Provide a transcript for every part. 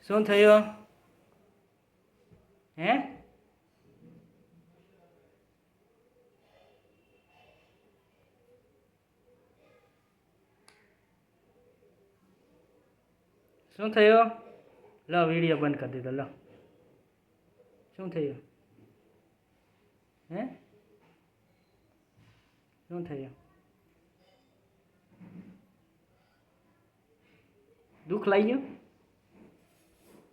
શું થયું? હે? શું થયું? લો વિડીયો બંધ કરી દીધો. લો શું થયું? હે? શું થયું? દુઃખ લાગ્યું?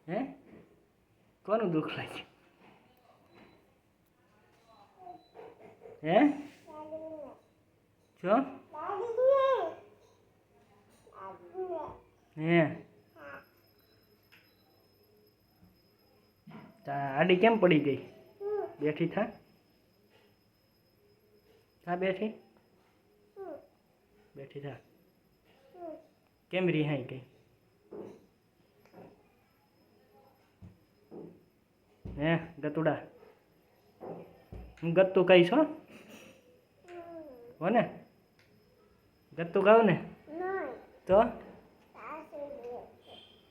હે? કોનું દુઃખ લાગ્યું? હે? શું? હે? આડી કેમ પડી ગઈ? બેઠી થા. થા બેઠી. બેઠી થા. કેમ રિહાઈ ગઈ? હે ગતુડા, હું ગત્તુ કહીશ હો. હો ને? ગત્તુ કહું ને? તો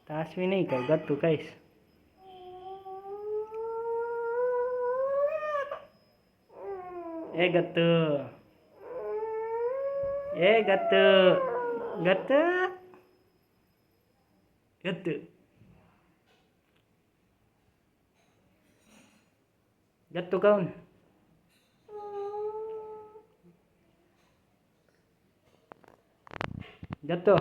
તાસવી નહીં કહું, ગત્તુ કહીશ. એ ગત્તુ, એ ગત્તુ, ગત્તુ, ગત્તુ, ગત્તુ કહું ને? ગત્તુ